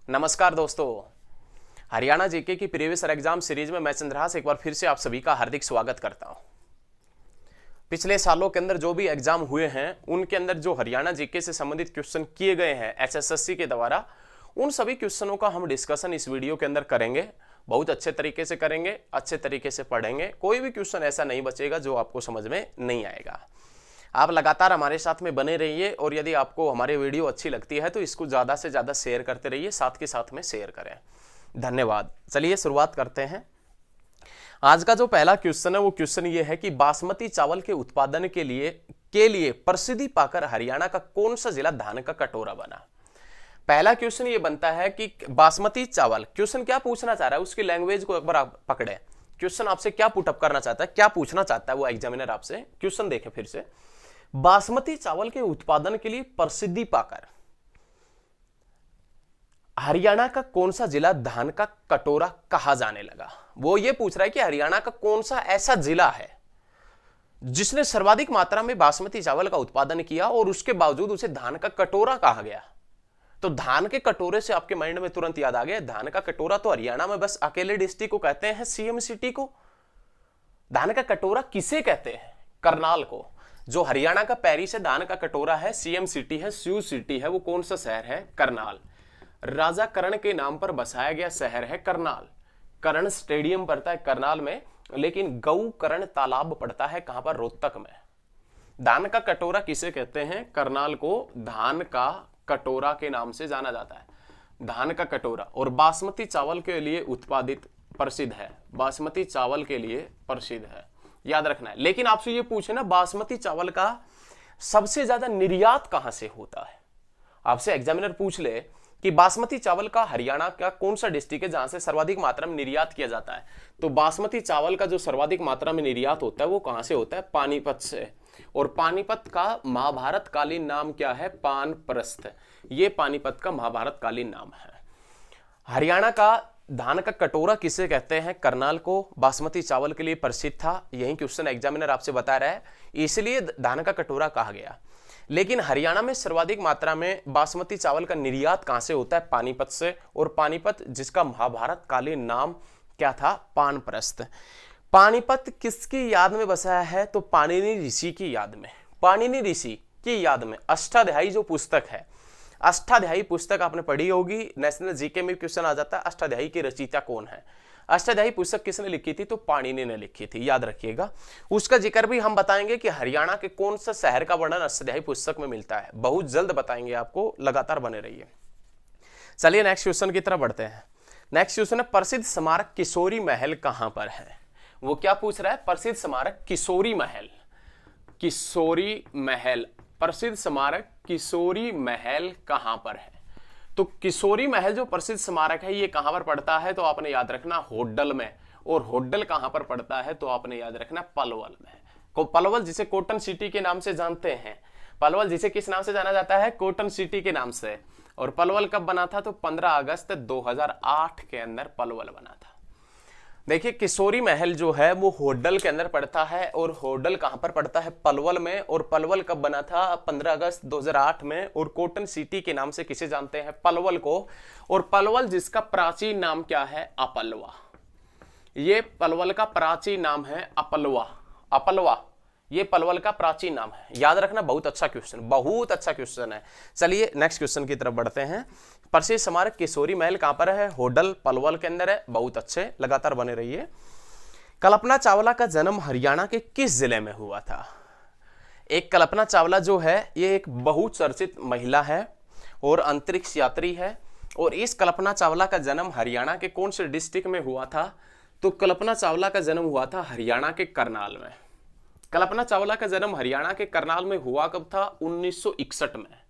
नमस्कार दोस्तों, हरियाणा जीके की प्रीवियस ईयर एग्जाम सीरीज में मैं चंद्रहास एक बार फिर से आप सभी का हार्दिक स्वागत करता हूं। पिछले सालों के अंदर जो भी एग्जाम हुए हैं उनके अंदर जो हरियाणा जीके से संबंधित क्वेश्चन किए गए हैं एसएससी के द्वारा, उन सभी क्वेश्चनों का हम डिस्कशन इस वीडियो के अंदर करेंगे। बहुत अच्छे तरीके से करेंगे, अच्छे तरीके से पढ़ेंगे। कोई भी क्वेश्चन ऐसा नहीं बचेगा जो आपको समझ में नहीं आएगा। आप लगातार हमारे साथ में बने रहिए और यदि आपको हमारी वीडियो अच्छी लगती है तो इसको ज़्यादा से ज़्यादा शेयर करते रहिए, साथ के साथ में शेयर करें। धन्यवाद। चलिए शुरुआत करते हैं। आज का जो पहला क्वेश्चन है वो क्वेश्चन ये है कि बासमती चावल के उत्पादन के लिए प्रसिद्धि पाकर हरियाणा का कौन सा जिला धान का कटोरा बना। पहला क्वेश्चन ये बनता है कि बासमती चावल, क्वेश्चन क्या पूछना चाह रहा है उसकी लैंग्वेज को एक बार आप पकड़े। क्वेश्चन आपसे क्या पुटअप करना चाहता है, क्या पूछना चाहता है वो एग्जामिनर आपसे। क्वेश्चन देखें फिर से। बासमती चावल के उत्पादन के लिए प्रसिद्धि पाकर हरियाणा का कौन सा जिला धान का कटोरा कहा जाने लगा। वो ये पूछ रहा है कि हरियाणा का कौन सा ऐसा जिला है जिसने सर्वाधिक मात्रा में बासमती चावल का उत्पादन किया और उसके बावजूद उसे धान का कटोरा कहा गया। तो धान के कटोरे से आपके माइंड में तुरंत याद आ गया, धान का कटोरा तो हरियाणा में बस अकेले डिस्ट्रिक्ट को कहते हैं, सीएम सिटी को। धान का कटोरा किसे कहते हैं? करनाल को। जो हरियाणा का पेरिस है, धान का कटोरा है, सीएम सिटी है, स्यू सिटी है, वो कौन सा शहर है? करनाल। राजा कर्ण के नाम पर बसाया गया शहर है करनाल। कर्ण स्टेडियम पड़ता है करनाल में, लेकिन गौ कर्ण तालाब पड़ता है कहां पर? रोहतक में। धान का कटोरा किसे कहते हैं? करनाल को धान का कटोरा के नाम से जाना जाता है। धान का कटोरा। और बासमती चावल के लिए उत्पादित प्रसिद्ध है, बासमती चावल के लिए प्रसिद्ध है, याद रखना है। लेकिन आपसे ये पूछे ना, बासमती चावल का सबसे ज्यादा निर्यात कहां से होता है? आपसे एग्जामिनर पूछ ले कि बासमती चावल का हरियाणा का कौन सा डिस्ट्रिक्ट है जहां से सर्वाधिक मात्रा में निर्यात किया जाता है, तो बासमती चावल का जो सर्वाधिक मात्रा में निर्यात होता है वो कहां से होता है? पानीपत से। और पानीपत का महाभारत कालीन नाम क्या है? पानप्रस्थ। ये पानीपत का महाभारत कालीन नाम है। हरियाणा का धान का कटोरा किसे कहते हैं? करनाल को बासमती चावल के लिए प्रसिद्ध था। यही क्वेश्चन एग्जामिनर आपसे बता रहा है, इसलिए धान का कटोरा कहा गया। लेकिन हरियाणा में सर्वाधिक मात्रा में बासमती चावल का निर्यात कहां से होता है? पानीपत से। और पानीपत जिसका महाभारत कालीन नाम क्या था? पानप्रस्थ। पानीपत किसकी याद में बसाया है? तो पाणिनि ऋषि की याद में। पाणिनि ऋषि की याद में अष्टाध्यायी जो पुस्तक है, अष्टाध्यायी पुस्तक आपने पढ़ी होगी, नेशनल जीके में क्वेश्चन आ जाता है अष्टाध्यायी की रचयिता कौन है। अष्टाध्यायी पुस्तक किसने लिखी थी? तो पाणिनि ने लिखी थी, याद रखिएगा। उसका जिक्र भी हम बताएंगे कि हरियाणा के कौन सा शहर का वर्णन अष्टाध्यायी पुस्तक में मिलता है, बहुत जल्द बताएंगे आपको, लगातार बने रहिए। चलिए नेक्स्ट क्वेश्चन की तरफ बढ़ते हैं। नेक्स्ट क्वेश्चन है, प्रसिद्ध स्मारक किशोरी महल कहां पर है? वो क्या पूछ रहा है? प्रसिद्ध स्मारक किशोरी महल। किशोरी महल, प्रसिद्ध स्मारक किशोरी महल कहां पर है? तो किशोरी महल जो प्रसिद्ध स्मारक है ये कहां पर पड़ता है? तो आपने याद रखना होडल में। और होडल कहां पर पड़ता है? तो आपने याद रखना पलवल में। पलवल जिसे कॉटन सिटी के नाम से जानते हैं। पलवल जिसे किस नाम से जाना जाता है? कॉटन सिटी के नाम से। और पलवल कब बना था? तो 15 अगस्त 2008 के अंदर पलवल बना था। देखिए किशोरी महल जो है वो होडल के अंदर पड़ता है। और होडल कहां पर पड़ता है? पलवल में। और पलवल कब बना था? 15 अगस्त 2008 में। और कॉटन सिटी के नाम से किसे जानते हैं? पलवल को। और पलवल जिसका प्राचीन नाम क्या है? अपलवा। ये पलवल का प्राचीन नाम है अपलवा। अपलवा ये पलवल का प्राचीन नाम है, याद रखना। बहुत अच्छा क्वेश्चन, बहुत अच्छा क्वेश्चन है। चलिए नेक्स्ट क्वेश्चन की तरफ बढ़ते हैं। प्रसिद्ध स्मारक किशोरी महल कहां पर है? होडल पलवल के अंदर है। बहुत अच्छे, लगातार बने रहिए। कल्पना चावला का जन्म हरियाणा के किस जिले में हुआ था? एक कल्पना चावला जो है ये एक बहुचर्चित महिला है और अंतरिक्ष यात्री है। और इस कल्पना चावला का जन्म हरियाणा के कौन से डिस्ट्रिक्ट में हुआ था? तो कल्पना चावला का जन्म हुआ था हरियाणा के करनाल में। कल्पना चावला का जन्म हरियाणा के करनाल में हुआ कब था? 1961 में।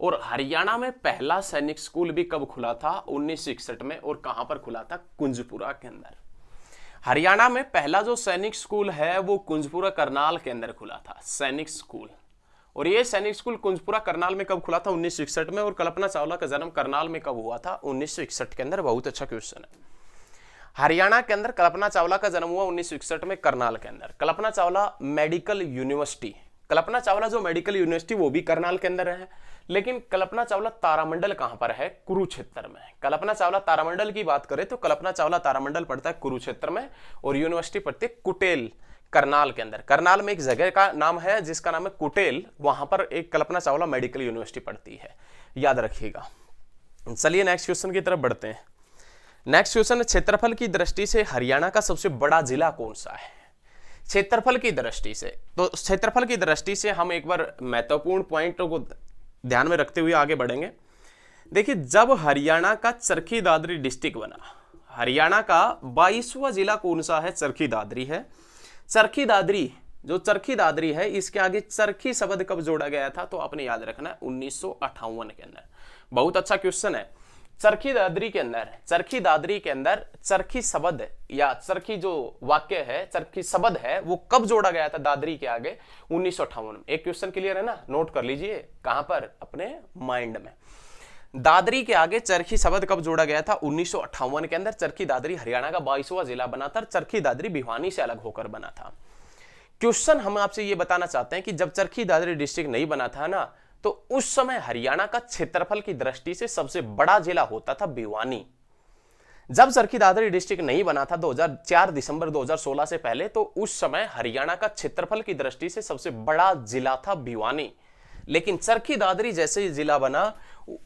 और हरियाणा में पहला सैनिक स्कूल भी कब खुला था? 1961 में। और कहां पर खुला था? कुंजपुरा के अंदर। हरियाणा में पहला जो सैनिक स्कूल है वो कुंजपुरा करनाल के अंदर खुला था, सैनिक स्कूल। और ये सैनिक स्कूल कुंजपुरा करनाल में कब खुला था? 1961 में। और कल्पना चावला का जन्म करनाल में कब हुआ था? 1961 के अंदर। बहुत अच्छा क्वेश्चन है। हरियाणा के अंदर कल्पना चावला का जन्म हुआ 1961 में करनाल के अंदर। कल्पना चावला मेडिकल यूनिवर्सिटी, कल्पना चावला जो मेडिकल यूनिवर्सिटी वो भी करनाल के अंदर है, लेकिन कल्पना चावला तारामंडल कहां पर है? कुरुक्षेत्र में। कल्पना चावला तारामंडल की बात करें तो कल्पना चावला तारामंडल पड़ता है कुरुक्षेत्र में, और यूनिवर्सिटी पड़ती है कुटेल, करनाल के अंदर। करनाल में एक जगह का नाम है जिसका नाम है कुटेल, वहां पर एक कल्पना चावला मेडिकल यूनिवर्सिटी पड़ती है, याद रखिएगा। चलिए नेक्स्ट क्वेश्चन की तरफ बढ़ते हैं। नेक्स्ट क्वेश्चन, क्षेत्रफल की दृष्टि से हरियाणा का सबसे बड़ा जिला कौन सा है? क्षेत्रफल की दृष्टि से, तो क्षेत्रफल की दृष्टि से हम एक बार महत्वपूर्ण पॉइंटों को ध्यान में रखते हुए आगे बढ़ेंगे। देखिए, जब हरियाणा का चरखी दादरी डिस्ट्रिक्ट बना, हरियाणा का 22वां जिला कौन सा है? चरखी दादरी है। चरखी दादरी, जो चरखी दादरी है, इसके आगे चरखी शब्द कब जोड़ा गया था? तो आपने याद रखना है 1958 के अंदर। बहुत अच्छा क्वेश्चन है। चरखी दादरी के अंदर, चरखी दादरी के अंदर चरखी शब्द या चरखी जो वाक्य है, चरखी शब्द है, वो कब जोड़ा गया था दादरी के आगे? 1958 में। एक क्वेश्चन क्लियर है ना, नोट कर लीजिए कहां पर? अपने माइंड में। दादरी के आगे चरखी शब्द कब जोड़ा गया था? 1958 के अंदर। चरखी दादरी हरियाणा का 22वां जिला बना था। चरखी दादरी भिवानी से अलग होकर बना था। क्वेश्चन हम आपसे ये बताना चाहते हैं कि जब चरखी दादरी डिस्ट्रिक्ट नहीं बना था ना, तो उस समय हरियाणा का क्षेत्रफल की दृष्टि से सबसे बड़ा जिला होता था भिवानी। जब चरखी दादरी डिस्ट्रिक्ट नहीं बना था 4 दिसंबर 2016 से पहले, तो उस समय हरियाणा का क्षेत्रफल की दृष्टि से सबसे बड़ा जिला था भिवानी। लेकिन चरखी दादरी जैसे ही जिला बना,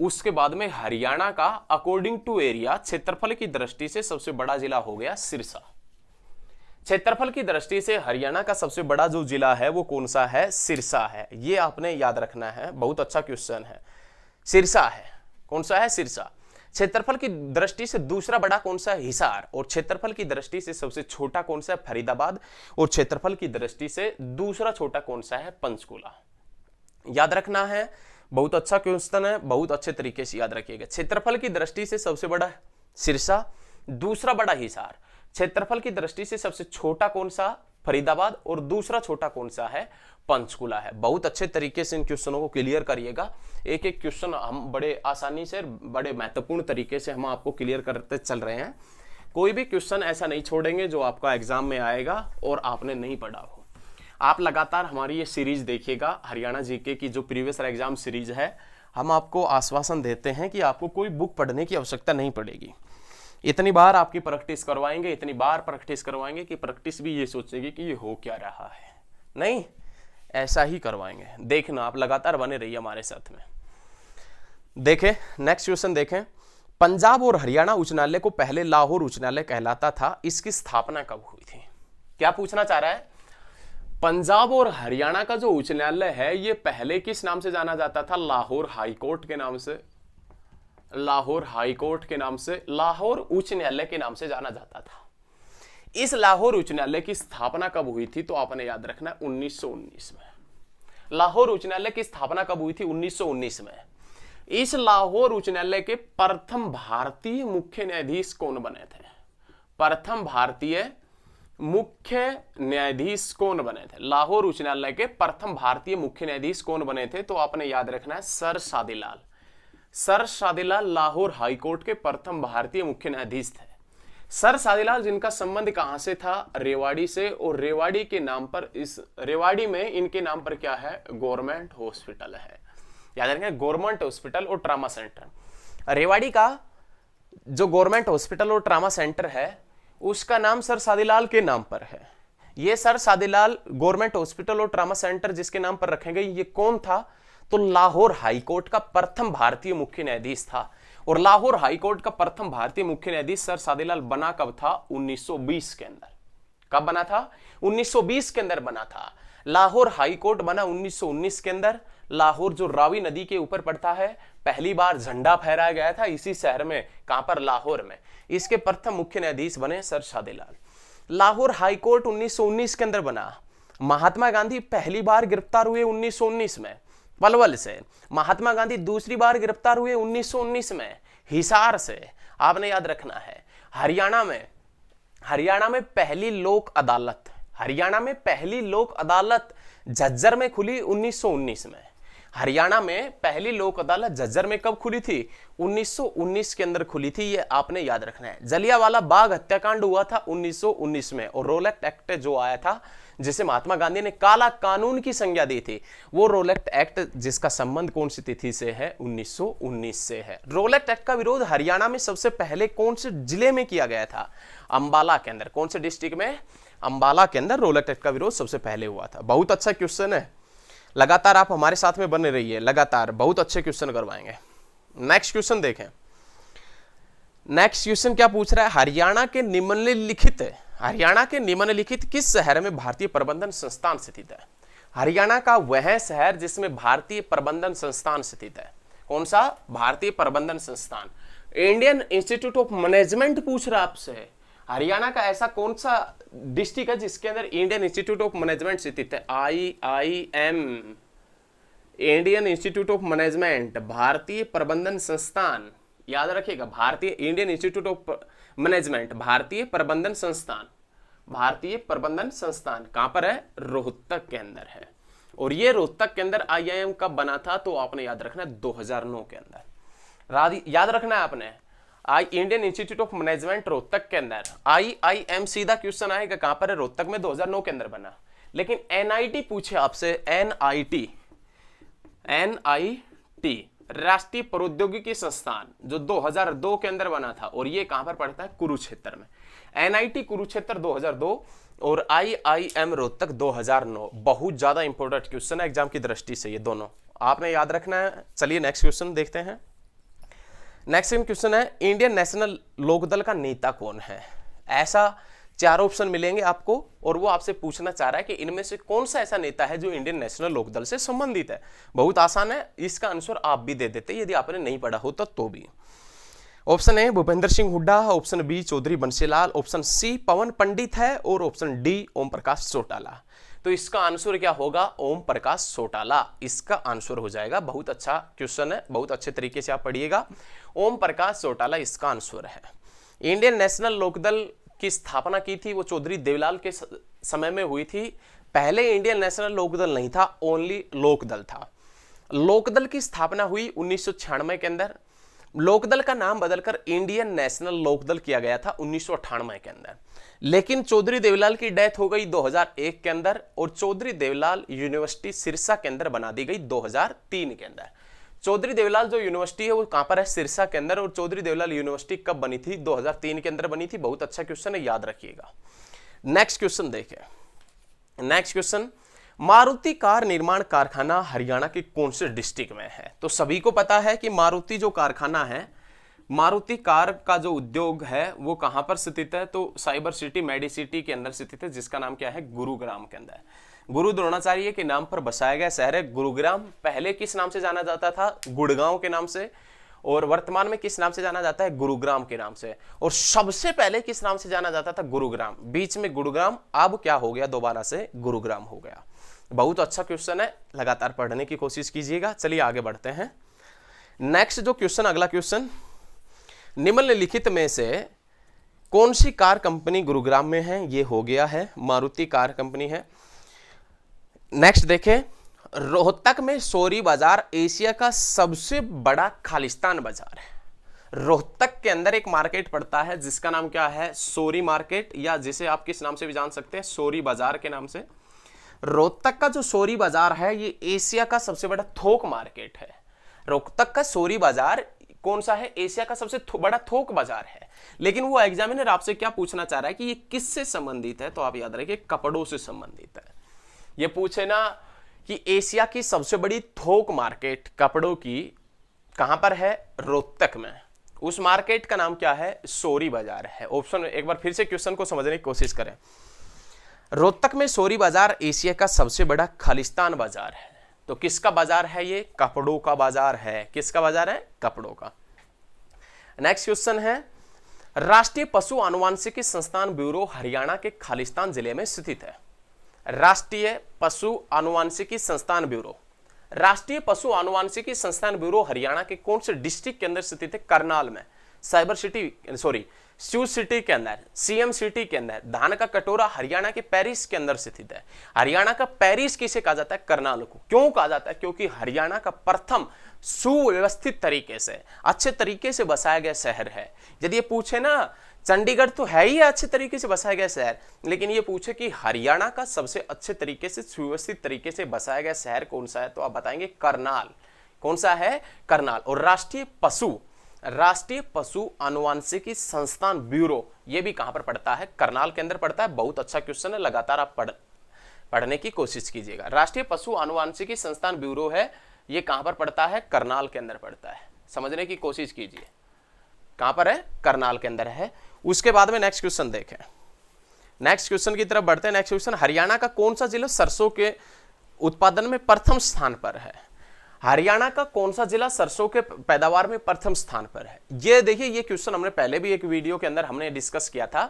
उसके बाद में हरियाणा का अकॉर्डिंग टू एरिया क्षेत्रफल की दृष्टि से सबसे बड़ा जिला हो गया सिरसा। क्षेत्रफल की दृष्टि से हरियाणा का सबसे बड़ा जो जिला है वो कौन सा है? सिरसा है। ये आपने याद रखना है, बहुत अच्छा क्वेश्चन है। सिरसा है। कौन सा है? सिरसा। क्षेत्रफल की दृष्टि से दूसरा बड़ा कौन सा है? हिसार। और क्षेत्रफल की दृष्टि से सबसे छोटा कौन सा है? फरीदाबाद। और क्षेत्रफल की दृष्टि से दूसरा छोटा कौन सा है? पंचकुला। याद रखना है, बहुत अच्छा क्वेश्चन है, बहुत अच्छे तरीके से याद रखिएगा। क्षेत्रफल की दृष्टि से सबसे बड़ा सिरसा, दूसरा बड़ा हिसार। क्षेत्रफल की दृष्टि से सबसे छोटा कौन सा? फरीदाबाद। और दूसरा छोटा कौन सा है? पंचकुला है। बहुत अच्छे तरीके से इन क्वेश्चनों को क्लियर करिएगा। एक एक क्वेश्चन हम बड़े आसानी से, बड़े महत्वपूर्ण तरीके से हम आपको क्लियर करते चल रहे हैं। कोई भी क्वेश्चन ऐसा नहीं छोड़ेंगे जो आपका एग्जाम में आएगा और आपने नहीं पढ़ा हो। आप लगातार हमारी ये सीरीज देखिएगा, हरियाणा जीके की जो प्रीवियस एग्जाम सीरीज है। हम आपको आश्वासन देते हैं कि आपको कोई बुक पढ़ने की आवश्यकता नहीं पड़ेगी। इतनी बार आपकी प्रैक्टिस करवाएंगे, इतनी बार प्रैक्टिस करवाएंगे कि प्रैक्टिस भी ये सोचेगी कि ये हो क्या रहा है। नहीं, ऐसा ही करवाएंगे। देखना, आप लगातार बने रहिए हमारे साथ में। देखें नेक्स्ट क्वेश्चन देखें। पंजाब और हरियाणा उच्च न्यायालय को पहले लाहौर उच्च न्यायालय कहलाता था, इसकी स्थापना कब हुई थी? क्या पूछना चाह रहा है? पंजाब और हरियाणा का जो उच्च न्यायालय है, ये पहले किस नाम से जाना जाता था? लाहौर हाईकोर्ट के नाम से, लाहौर हाईकोर्ट के नाम से, लाहौर उच्च न्यायालय के नाम से जाना जाता था। इस लाहौर उच्च न्यायालय की स्थापना कब हुई थी? तो आपने याद रखना है 1919 में। लाहौर उच्च न्यायालय की स्थापना कब हुई थी? 1919 में। इस लाहौर उच्च न्यायालय के प्रथम भारतीय मुख्य न्यायाधीश कौन बने थे? प्रथम भारतीय मुख्य न्यायाधीश कौन बने थे? लाहौर उच्च न्यायालय के प्रथम भारतीय मुख्य न्यायाधीश कौन बने थे? तो आपने याद रखना है sir Shadilal. Sir Shadilal Lahore high court के प्रथम भारतीय मुख्य न्यायाधीश थे। सर शादीलाल जिनका संबंध कहां से था? रेवाड़ी से। और रेवाड़ी के नाम पर, इस रेवाड़ी में इनके नाम पर क्या है? गवर्नमेंट हॉस्पिटल है। याद रखें, गवर्नमेंट हॉस्पिटल और ट्रामा सेंटर। रेवाड़ी का जो गवर्नमेंट हॉस्पिटल और ट्रामा सेंटर है, उसका नाम सर शादीलाल के नाम पर है। ये सर शादीलाल गवर्नमेंट हॉस्पिटल और ट्रामा सेंटर जिसके नाम पर रखे गए, ये कौन था? तो लाहौर हाईकोर्ट का प्रथम भारतीय मुख्य न्यायाधीश था। और लाहौर हाईकोर्ट का प्रथम भारतीय मुख्य न्यायाधीश सर शादीलाल बना कब था? 1920 के अंदर। कब बना था? 1920 के अंदर बना था। लाहौर हाईकोर्ट बना 1919 के अंदर। लाहौर जो रावी नदी के ऊपर पड़ता है, पहली बार झंडा फहराया गया था इसी शहर में। कहां पर? लाहौर में। इसके प्रथम मुख्य न्यायाधीश बने सर शादीलाल। लाहौर हाईकोर्ट 1919 के अंदर बना। महात्मा गांधी पहली बार गिरफ्तार हुए 1919 में पलवल से। महात्मा गांधी दूसरी बार गिरफ्तार हुए 1919 में हिसार से। आपने याद रखना है। हरियाणा में पहली लोक अदालत, हरियाणा में पहली लोक अदालत झज्जर में खुली 1919 में। हरियाणा में पहली लोक अदालत झज्जर में कब खुली थी? 1919 के अंदर खुली थी। ये आपने याद रखना है। जलियांवाला बाग हत्याकांड हुआ था 1919 में। और रोलेट एक्ट जो आया था जिसे महात्मा गांधी ने काला कानून की संज्ञा दी थी, वो रोलेट एक्ट, जिसका संबंध कौन सी तिथि से है? 1919 से है। रोलेट एक्ट का विरोध हरियाणा में सबसे पहले कौन से जिले में किया गया था? अंबाला के अंदर। कौन से डिस्ट्रिक्ट में? अंबाला के अंदर रोलेट एक्ट का विरोध सबसे पहले हुआ था। बहुत अच्छा क्वेश्चन है, लगातार आप हमारे साथ में बने रहिए, लगातार बहुत अच्छे क्वेश्चन करवाएंगे। नेक्स्ट क्वेश्चन देखें। नेक्स्ट क्वेश्चन क्या पूछ रहा है? हरियाणा के निम्नलिखित किस शहर में भारतीय प्रबंधन संस्थान स्थित है? हरियाणा का वह शहर जिसमें भारतीय प्रबंधन संस्थान स्थित है। कौन सा? भारतीय प्रबंधन संस्थान। इंडियन इंस्टीट्यूट ऑफ मैनेजमेंट पूछ रहा है आपसे। हरियाणा का ऐसा कौन सा डिस्ट्रिक्ट है जिसके अंदर इंडियन इंस्टीट्यूट ऑफ मैनेजमेंट स्थित है? IIM, Indian institute of management, भारतीय प्रबंधन संस्थान। याद रखिएगा, भारतीय इंडियन इंस्टीट्यूट ऑफ मैनेजमेंट, भारतीय प्रबंधन संस्थान। भारतीय प्रबंधन संस्थान कहां पर है? रोहतक के अंदर है। और ये रोहतक के अंदर IIM कब बना था? तो आपने याद रखना है 2009 के अंदर। याद रखना है आपने, Indian institute of management Rohtak के अंदर। IIM सीधा क्वेश्चन आएगा कहां पर है? रोहतक में 2009 के अंदर बना। लेकिन NIT पूछे आपसे, NIT राष्ट्रीय प्रौद्योगिकी संस्थान, जो 2002 के अंदर बना था, और ये कहां पर पड़ता है? कुरुक्षेत्र में। NIT कुरुक्षेत्र 2002 और IIM रोहतक 2009। बहुत ज्यादा इंपॉर्टेंट क्वेश्चन है एग्जाम की दृष्टि से, ये दोनों आपने याद रखना है। चलिए नेक्स्ट क्वेश्चन देखते हैं। नेक्स्ट क्वेश्चन है, इंडियन नेशनल लोकदल का नेता कौन है? ऐसा 4 ऑप्शन मिलेंगे आपको, और वो आपसे पूछना चाह रहा है कि इनमें से कौन सा ऐसा नेता है जो इंडियन नेशनल लोकदल से संबंधित है। बहुत आसान है, इसका आंसर आप भी दे देते यदि आपने नहीं पढ़ा होता तो भी। Option A Bhupender Singh Hooda, option B Chaudhary Bansilal, option C Pawan Pandit है, और ऑप्शन डी ओम प्रकाश चौटाला। तो इसका आंसर क्या होगा? ओम प्रकाश चौटाला इसका आंसर हो जाएगा। बहुत अच्छा क्वेश्चन है, बहुत अच्छे तरीके से आप पढ़िएगा। ओम प्रकाश चौटाला इसका आंसर है। इंडियन नेशनल लोकदल की स्थापना की थी वो चौधरी देवलाल के समय में हुई थी। पहले इंडियन नेशनल लोकदल नहीं था, ओनली लोकदल था। लोकदल की स्थापना हुई 1996 के अंदर। लोकदल का नाम बदलकर इंडियन नेशनल लोकदल किया गया था 1998 के अंदर। लेकिन चौधरी देवलाल की डेथ हो गई 2001 के अंदर, और चौधरी देवलाल यूनिवर्सिटी सिरसा के अंदर बना दी गई 2003 के अंदर। चौधरी देवलाल जो यूनिवर्सिटी है वो कहां पर है? सिरसा के अंदर। और चौधरी देवलाल यूनिवर्सिटी कब बनी थी? 2003 के अंदर बनी थी। बहुत अच्छा क्वेश्चन है, याद रखिएगा। नेक्स्ट क्वेश्चन देखें। नेक्स्ट क्वेश्चन, मारुति कार निर्माण कारखाना हरियाणा के कौन से डिस्ट्रिक्ट में है? तो सभी को पता है कि मारुति जो कारखाना है, मारुति कार का जो उद्योग है वो कहां पर स्थित है? तो साइबर सिटी मेडिसिटी के अंदर स्थित है, जिसका नाम क्या है? गुरुग्राम के अंदर। गुरु द्रोणाचार्य के नाम पर बसाया गया शहर है गुरुग्राम। पहले किस नाम से जाना जाता था? गुड़गांव के नाम से। और वर्तमान में किस नाम से जाना जाता है? गुरुग्राम के नाम से। और सबसे पहले किस नाम से जाना जाता था? गुरुग्राम। बीच में गुरुग्राम, अब क्या हो गया? दोबारा से गुरुग्राम हो गया। बहुत अच्छा क्वेश्चन है, लगातार पढ़ने की कोशिश कीजिएगा। चलिए आगे बढ़ते हैं। नेक्स्ट जो क्वेश्चन, अगला क्वेश्चन, निम्नलिखित में से कौन सी कार कंपनी गुरुग्राम में है? ये हो गया है, मारुति कार कंपनी है। नेक्स्ट देखें, रोहतक में सोरी बाजार एशिया का सबसे बड़ा खालिस्तान बाजार है। रोहतक के अंदर एक मार्केट पड़ता है जिसका नाम क्या है? सोरी मार्केट, या जिसे आप किस नाम से भी जान सकते हैं? सोरी बाजार के नाम से। रोहतक का जो सोरी बाजार है ये एशिया का सबसे बड़ा थोक मार्केट है। रोहतक का सोरी बाजार कौन सा है? एशिया का सबसे बड़ा थोक बाजार है। लेकिन वो एग्जामिनर आपसे क्या पूछना चाह रहा है कि ये किससे संबंधित है? तो आप याद रखिए, कपड़ों से संबंधित है। ये पूछे ना कि एशिया की सबसे बड़ी थोक मार्केट कपड़ों की कहां पर है? रोहतक में। उस मार्केट का नाम क्या है? सोरी बाजार है। ऑप्शन एक बार फिर से क्वेश्चन को समझने की कोशिश करें। रोहतक में सोरी बाजार एशिया का सबसे बड़ा खालिस्तान बाजार है। तो किसका बाजार है ये? कपड़ों का बाजार है। किसका बाजार है? कपड़ों का। नेक्स्ट क्वेश्चन है, राष्ट्रीय पशु आनुवांशिकी संस्थान ब्यूरो हरियाणा के खालिस्तान जिले में स्थित है। राष्ट्रीय पशु आनुवांशिकी संस्थान ब्यूरो, राष्ट्रीय पशु आनुवांशिकी संस्थान ब्यूरो हरियाणा के कौन से डिस्ट्रिक्ट के अंदर स्थित है? करनाल में। साइबर सिटी सॉरी स्यू सिटी के अंदर, सीएम सिटी के अंदर। धान का कटोरा हरियाणा के पेरिस के अंदर स्थित है। हरियाणा का पेरिस किसे कहा जाता है? करनाल को। क्यों कहा जाता है? क्योंकि हरियाणा का प्रथम सुव्यवस्थित तरीके से, अच्छे तरीके से बसाया गया शहर है। यदि ये पूछे ना, चंडीगढ़ तो है ही अच्छे तरीके से बसाया गया शहर, लेकिन ये पूछे कि हरियाणा का सबसे अच्छे तरीके से सुव्यवस्थित तरीके से बसाया गया शहर कौन सा है, तो आप बताएंगे करनाल। कौन सा है? करनाल। और राष्ट्रीय पशु आनुवांशिकी संस्थान ब्यूरो, ये भी कहां पर पड़ता है? करनाल के अंदर पड़ता है। बहुत अच्छा क्वेश्चन है, लगातार आप पढ़ने की कोशिश कीजिएगा। राष्ट्रीय पशु आनुवांशिकी संस्थान ब्यूरो है, ये कहां पर पड़ता है? करनाल के अंदर पड़ता है। समझने की कोशिश कीजिए, कहां पर है? करनाल के अंदर है। उसके बाद में नेक्स्ट क्वेश्चन देखें। नेक्स्ट क्वेश्चन की तरफ बढ़ते हैं। नेक्स्ट क्वेश्चन, हरियाणा का कौन सा जिला सरसों के उत्पादन में प्रथम स्थान पर है? हरियाणा का कौन सा जिला सरसों के पैदावार में प्रथम स्थान पर है? ये देखिए, ये क्वेश्चन हमने पहले भी एक वीडियो के अंदर हमने डिस्कस किया था,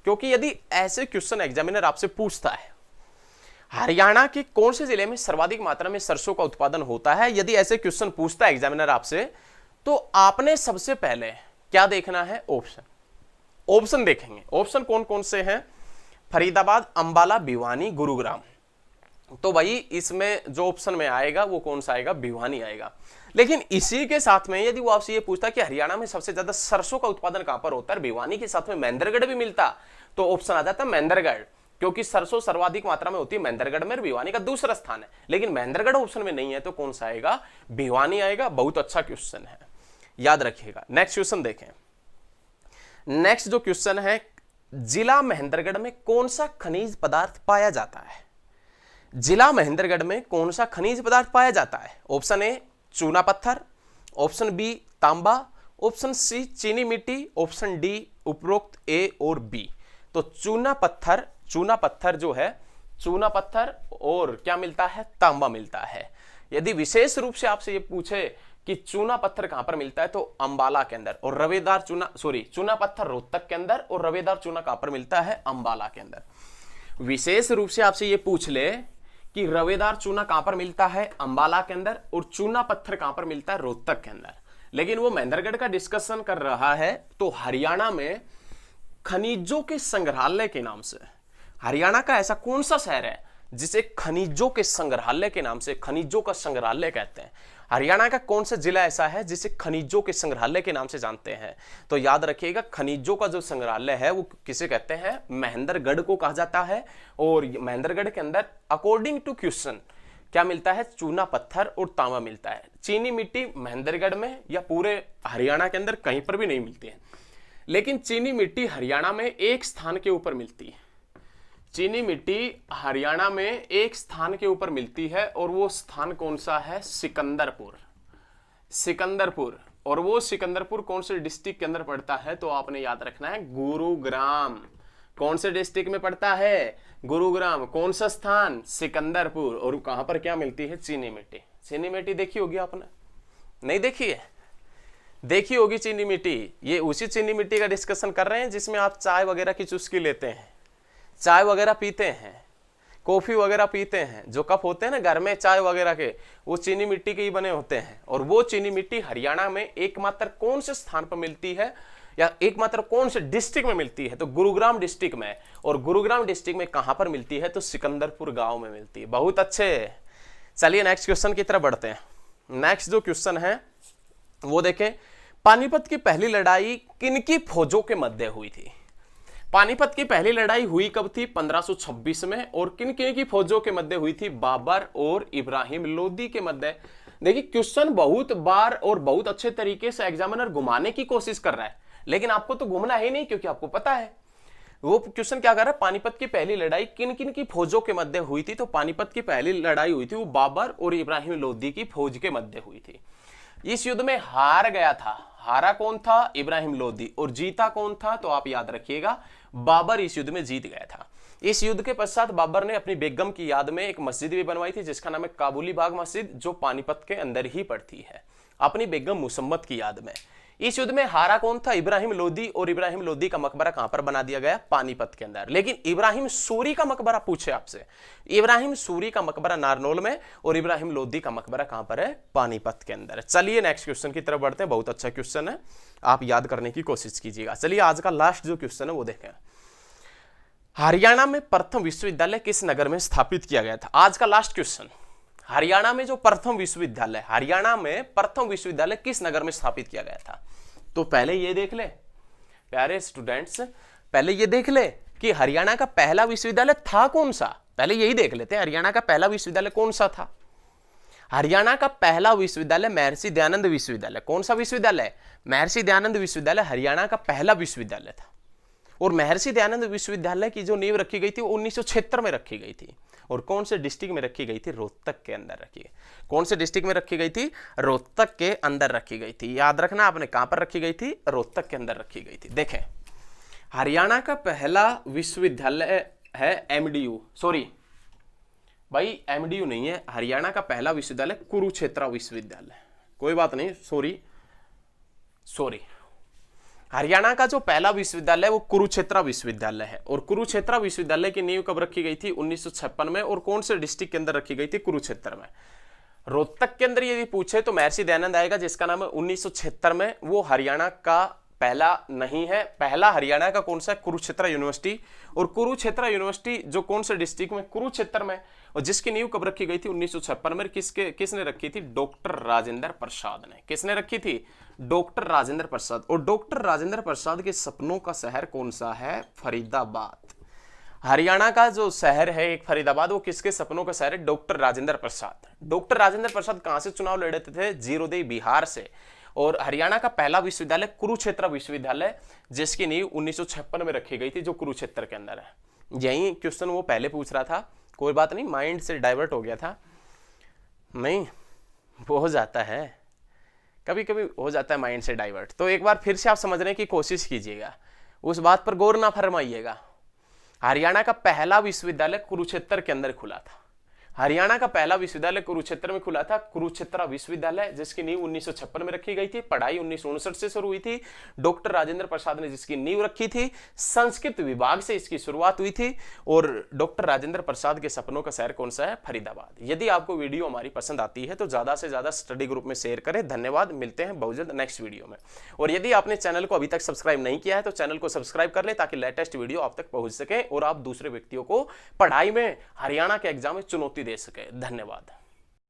क्योंकि यदि ऐसे क्वेश्चन एग्जामिनर आपसे पूछता है हरियाणा के कौन से जिले में सर्वाधिक मात्रा में सरसों का उत्पादन होता है, यदि ऐसे क्वेश्चन पूछता है एग्जामिनर आपसे, तो आपने सबसे पहले क्या देखना है? ऑप्शन देखेंगे। ऑप्शन कौन कौन से हैं? फरीदाबाद, अंबाला, भिवानी, गुरुग्राम। तो भाई इसमें जो ऑप्शन में आएगा वो कौन सा आएगा? भिवानी आएगा। लेकिन इसी के साथ में यदि वो आपसे ये पूछता कि हरियाणा में सबसे ज्यादा सरसों का उत्पादन कहां पर होता है, भिवानी के साथ में महेंद्रगढ़ भी मिलता, तो ऑप्शन आ जाता महेंद्रगढ़, क्योंकि सरसों सर्वाधिक मात्रा में होती है महेंद्रगढ़ में, भिवानी का दूसरा स्थान है। लेकिन महेंद्रगढ़ ऑप्शन में नहीं है, तो कौन सा आएगा? भिवानी आएगा। बहुत अच्छा क्वेश्चन है, याद रखिएगा। नेक्स्ट क्वेश्चन देखें। नेक्स्ट जो क्वेश्चन है, जिला महेंद्रगढ़ में कौन सा खनिज पदार्थ पाया जाता है? जिला महेंद्रगढ़ में कौन सा खनिज पदार्थ पाया जाता है? ऑप्शन ए चूना पत्थर, ऑप्शन बी तांबा, ऑप्शन सी चीनी मिट्टी, ऑप्शन डी उपरोक्त ए और बी। तो चूना पत्थर जो है, चूना पत्थर और क्या मिलता है? तांबा मिलता है। यदि विशेष रूप से आपसे ये पूछे कि चूना पत्थर कहां पर मिलता है, तो अंबाला के अंदर, और रवेदार चूना पत्थर रोहतक के अंदर, और रवेदार चूना कहां पर मिलता है? अंबाला के अंदर। विशेष रूप से आपसे ये पूछ ले कि रवेदार चूना कहां पर मिलता है? अंबाला के अंदर, और चूना पत्थर कहां पर मिलता है? रोहतक के अंदर। लेकिन वो महेंद्रगढ़ का डिस्कशन कर रहा है, तो हरियाणा में खनिजों के संग्रहालय के नाम से, हरियाणा का ऐसा कौन सा शहर है जिसे खनिजों के संग्रहालय के नाम से, खनिजों का संग्रहालय कहते हैं? हरियाणा का कौन सा जिला ऐसा है जिसे खनिजों के संग्रहालय के नाम से जानते हैं? तो याद रखिएगा, खनिजों का जो संग्रहालय है वो किसे कहते हैं? महेंद्रगढ़ को कहा जाता है। और महेंद्रगढ़ के अंदर अकॉर्डिंग टू क्वेश्चन क्या मिलता है? चूना पत्थर और तांबा मिलता है। चीनी मिट्टी महेंद्रगढ़ में या पूरे हरियाणा के अंदर कहीं पर भी नहीं मिलती है, लेकिन चीनी मिट्टी हरियाणा में एक स्थान के ऊपर मिलती है। चीनी मिट्टी हरियाणा में एक स्थान के ऊपर मिलती है, और वो स्थान कौन सा है? सिकंदरपुर। और वो सिकंदरपुर कौन से डिस्ट्रिक्ट के अंदर पड़ता है? तो आपने याद रखना है गुरुग्राम। कौन से डिस्ट्रिक्ट में पड़ता है? गुरुग्राम। कौन सा स्थान? सिकंदरपुर। और कहां पर क्या मिलती है? चीनी मिट्टी। चीनी मिट्टी देखी होगी आपने, नहीं देखी है? देखी होगी चीनी मिट्टी। ये उसी चीनी मिट्टी का डिस्कशन कर रहे हैं जिसमें आप चाय वगैरह की चुस्की लेते हैं, चाय वगैरह पीते हैं, कॉफी वगैरह पीते हैं। जो कप होते हैं ना घर में चाय वगैरह के, वो चीनी मिट्टी के ही बने होते हैं। और वो चीनी मिट्टी हरियाणा में एकमात्र कौन से स्थान पर मिलती है, या एकमात्र कौन से डिस्ट्रिक्ट में मिलती है? तो गुरुग्राम डिस्ट्रिक्ट में। और गुरुग्राम डिस्ट्रिक्ट में कहां पर मिलती है? तो सिकंदरपुर गांव में मिलती है। बहुत अच्छे। चलिए नेक्स्ट क्वेश्चन की तरफ बढ़ते हैं। नेक्स्ट जो क्वेश्चन है वो देखें, पानीपत की पहली लड़ाई किनकी फौजों के मध्य हुई थी? पानीपत की पहली लड़ाई हुई कब थी? 1526 में। और किन किन की फौजों के मध्य हुई थी? बाबर और इब्राहिम लोदी के मध्य। देखिए, क्वेश्चन बहुत बार और बहुत अच्छे तरीके से एग्जामिनर घुमाने की कोशिश कर रहा है, लेकिन आपको तो घूमना ही नहीं, क्योंकि आपको पता है वो क्वेश्चन क्या कर रहा है। पानीपत की पहली लड़ाई किन किन की फौजों के मध्य हुई थी? तो पानीपत की पहली लड़ाई हुई थी वो बाबर और इब्राहिम लोदी की फौज के मध्य हुई थी। इस युद्ध में हार गया था, हारा कौन था? इब्राहिम लोदी। और जीता कौन था? तो आप याद रखिएगा, बाबर इस युद्ध में जीत गया था। इस युद्ध के पश्चात बाबर ने अपनी बेगम की याद में एक मस्जिद भी बनवाई थी, जिसका नाम है काबुली बाग मस्जिद, जो पानीपत के अंदर ही पड़ती है, अपनी बेगम मुसम्मत की याद में। इस युद्ध में हारा कौन था? इब्राहिम लोदी। और इब्राहिम लोदी का मकबरा कहां पर बना दिया गया? पानीपत के अंदर। लेकिन इब्राहिम सूरी का मकबरा पूछे आपसे, इब्राहिम सूरी का मकबरा नारनौल में और इब्राहिम लोदी का मकबरा कहां पर है? पानीपत के अंदर। चलिए नेक्स्ट क्वेश्चन की तरफ बढ़ते हैं। बहुत अच्छा क्वेश्चन है, आप याद करने की कोशिश कीजिएगा। चलिए आज का लास्ट जो क्वेश्चन है वो देखें। हरियाणा में प्रथम विश्वविद्यालय किस नगर में स्थापित किया गया था? आज का लास्ट क्वेश्चन। हरियाणा में जो प्रथम विश्वविद्यालय, हरियाणा में प्रथम विश्वविद्यालय किस नगर में स्थापित किया गया था? तो पहले ये देख ले प्यारे स्टूडेंट्स, पहले ये देख ले कि हरियाणा का पहला विश्वविद्यालय था कौन सा। पहले यही देख लेते हैं, हरियाणा का पहला विश्वविद्यालय कौन सा था। हरियाणा का पहला विश्वविद्यालय महर्षि दयानंद विश्वविद्यालय। कौन सा विश्वविद्यालय? महर्षि दयानंद विश्वविद्यालय हरियाणा का पहला विश्वविद्यालय था। और महर्षि दयानंद विश्वविद्यालय की जो नींव रखी गई थी वो 1976 में रखी गई थी। और कौन से डिस्ट्रिक्ट में रखी गई थी? रोहतक के अंदर रखी गई। कौन से डिस्ट्रिक्ट में रखी गई थी? रोहतक के अंदर रखी गई थी। याद रखना आपने, कहां पर रखी गई थी? रोहतक के अंदर रखी गई थी। देखें, हरियाणा का पहला विश्वविद्यालय है एमडीयू, सॉरी भाई एमडीयू नहीं है, हरियाणा का पहला विश्वविद्यालय कुरुक्षेत्र विश्वविद्यालय। कोई बात नहीं, सॉरी हरियाणा का जो पहला विश्वविद्यालय है वो कुरुक्षेत्र विश्वविद्यालय है। और कुरुक्षेत्र विश्वविद्यालय की नींव कब रखी गई थी? 1956 में। और कौन से डिस्ट्रिक्ट के अंदर रखी गई थी? कुरुक्षेत्र में। रोहतक के अंदर यदि पूछे तो महर्षि दयानंद आएगा, जिसका नाम है 1976 में। वो हरियाणा का पहला नहीं है। पहला हरियाणा का कौन सा है? कुरुक्षेत्र यूनिवर्सिटी। और कुरुक्षेत्र यूनिवर्सिटी जो कौन से डिस्ट्रिक्ट में? कुरुक्षेत्र में। और जिसकी नींव कब रखी गई थी? 1956 में। किसने रखी थी? डॉक्टर राजेंद्र प्रसाद ने। किसने रखी थी? डॉक्टर राजेंद्र प्रसाद। और डॉक्टर राजेंद्र प्रसाद के सपनों का शहर कौन सा है? फरीदाबाद। हरियाणा का जो शहर है एक फरीदाबाद, वो किसके सपनों का शहर है? डॉक्टर राजेंद्र प्रसाद। डॉक्टर राजेंद्र प्रसाद कहां से चुनाव लड़ते थे? जीरोदेई बिहार से। और हरियाणा का पहला विश्वविद्यालय कुरुक्षेत्र विश्वविद्यालय, जिसकी नींव 1956 में रखी गई थी, जो कुरुक्षेत्र के अंदर है। यही क्वेश्चन वो पहले पूछ रहा था। कोई बात नहीं, माइंड से डाइवर्ट हो गया था। नहीं, वो हो जाता है, कभी कभी हो जाता है माइंड से डाइवर्ट। तो एक बार फिर से आप समझने की कोशिश कीजिएगा, उस बात पर गौर ना फरमाइएगा। हरियाणा का पहला विश्वविद्यालय कुरुक्षेत्र के अंदर खुला था। हरियाणा का पहला विश्वविद्यालय कुरुक्षेत्र में खुला था, कुरुक्षेत्र विश्वविद्यालय, जिसकी नींव 1956 में रखी गई थी। पढ़ाई 1959 से शुरू हुई थी। डॉक्टर राजेंद्र प्रसाद ने जिसकी नींव रखी थी, संस्कृत विभाग से इसकी शुरुआत हुई थी। और डॉक्टर राजेंद्र प्रसाद के सपनों का शहर कौन सा है? फरीदाबाद। यदि आपको वीडियो हमारी पसंद आती है तो ज्यादा से ज्यादा स्टडी ग्रुप में शेयर करें। धन्यवाद, मिलते हैं बहुत जल्द नेक्स्ट वीडियो में। और यदि आपने चैनल को अभी तक सब्सक्राइब नहीं किया है तो चैनल को सब्सक्राइब कर ले, ताकि लेटेस्ट वीडियो आप तक पहुंच सके और आप दूसरे व्यक्तियों को पढ़ाई में, हरियाणा के एग्जाम में चुनौती दे सके। धन्यवाद।